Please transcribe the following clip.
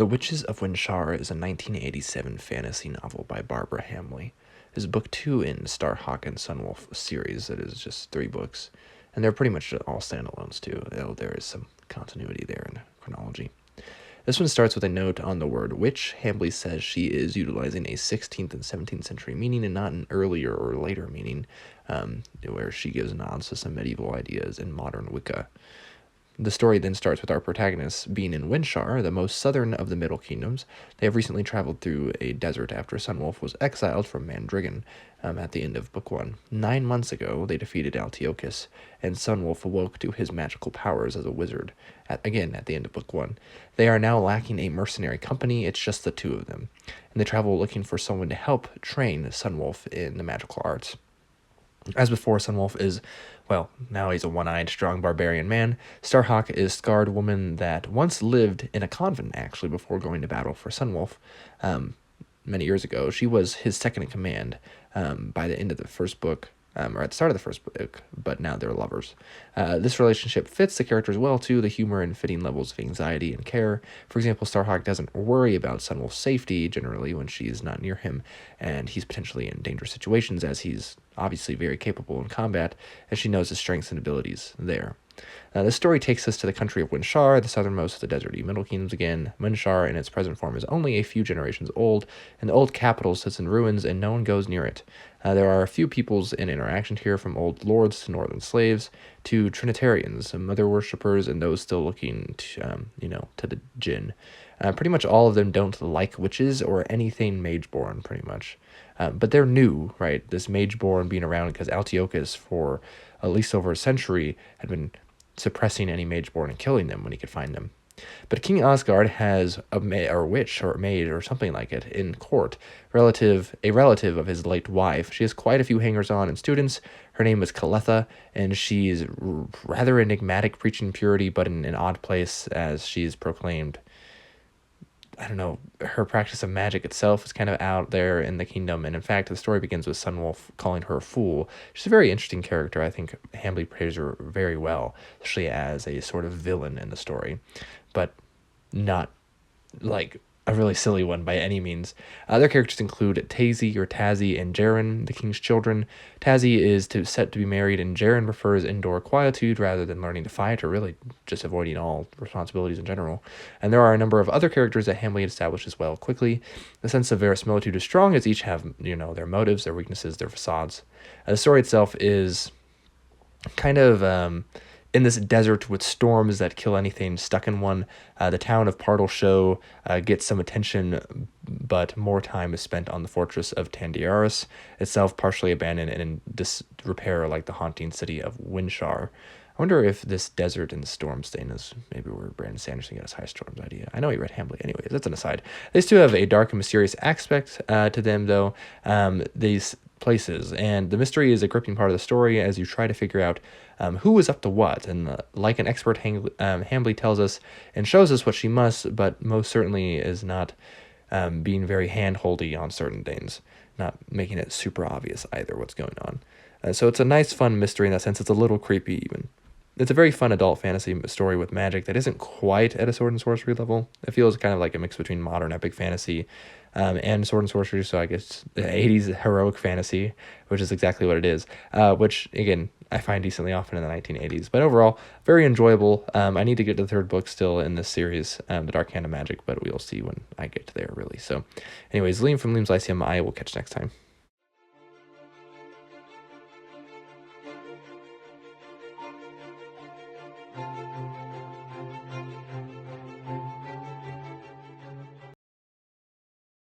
The Witches of Wenshar is a 1987 fantasy novel by Barbara Hambly. It is book 2 in Starhawk and Sun Wolf series that is just 3 books, and they're pretty much all standalones too, though there is some continuity there in chronology. This one starts with a note on the word witch. Hambly says she is utilizing a 16th and 17th century meaning and not an earlier or later meaning, where she gives nods to some medieval ideas in modern Wicca. The story then starts with our protagonists being in Wenshar, the most southern of the Middle Kingdoms. They have recently traveled through a desert after Sunwolf was exiled from Mandrigan at the end of Book 1. 9 months ago, they defeated Altiochus, and Sunwolf awoke to his magical powers as a wizard, again at the end of Book 1. They are now lacking a mercenary company, it's just the two of them, and they travel looking for someone to help train Sunwolf in the magical arts. As before, Sunwolf is, well, now he's a one-eyed, strong barbarian man. Starhawk is a scarred woman that once lived in a convent, actually, before going to battle for Sunwolf many years ago. She was his second in command by the end of the first book, or at the start of the first book, but now they're lovers. This relationship fits the characters well, too, the humor and fitting levels of anxiety and care. For example, Starhawk doesn't worry about Sunwolf's safety, generally, when she's not near him, and he's potentially in dangerous situations, as he's obviously very capable in combat, as she knows his strengths and abilities there. This story takes us to the country of Wenshar, the southernmost of the deserty Middle Kingdoms again. Wenshar, in its present form, is only a few generations old, and the old capital sits in ruins, and no one goes near it. There are a few peoples in interaction here, from old lords to northern slaves, to Trinitarians, mother worshippers, and those still looking to, to the jinn. Pretty much all of them don't like witches or anything mageborn, pretty much. But they're new, right? This mageborn being around because Altiochus, for at least over a century, had been suppressing any mageborn and killing them when he could find them. But King Osgard has a witch or maid or something like it in court, a relative of his late wife. She has quite a few hangers-on and students. Her name is Caletha, and she's rather enigmatic, preaching purity, but in an odd place, as she's proclaimed. I don't know, her practice of magic itself is kind of out there in the kingdom, and in fact, the story begins with Sunwolf calling her a fool. She's a very interesting character. I think Hambly plays her very well, especially as a sort of villain in the story, but not like a really silly one by any means. Other characters include Tazzy, and Jaren, the king's children. Tazzy is set to be married, and Jaren prefers indoor quietude rather than learning to fight, or really just avoiding all responsibilities in general. And there are a number of other characters that Hambly establishes well quickly. The sense of verisimilitude is strong, as each have, their motives, their weaknesses, their facades. The story itself is kind of in this desert with storms that kill anything stuck in one. The town of Partleshow gets some attention, but more time is spent on the fortress of Tandiaris, itself partially abandoned and in disrepair like the haunting city of Wenshar. I wonder if this desert and storm stain is maybe where Brandon Sanderson got his high storms idea. I know he read Hambly. Anyways, that's an aside. These two have a dark and mysterious aspect to them, though. These places, and the mystery is a gripping part of the story as you try to figure out who is up to what, and like an expert, Hambly tells us and shows us what she must, but most certainly is not being very hand-holdy on certain things, not making it super obvious either what's going on. So it's a nice, fun mystery in that sense. It's a little creepy even. It's a very fun adult fantasy story with magic that isn't quite at a sword and sorcery level. It feels kind of like a mix between modern epic fantasy and sword and sorcery, so I guess the 80s heroic fantasy, which is exactly what it is, which, again, I find decently often in the 1980s. But overall, very enjoyable. I need to get to the third book still in this series, The Dark Hand of Magic, but we'll see when I get to there, really. So anyways, Liam from Liam's Lyceum, I will catch you next time.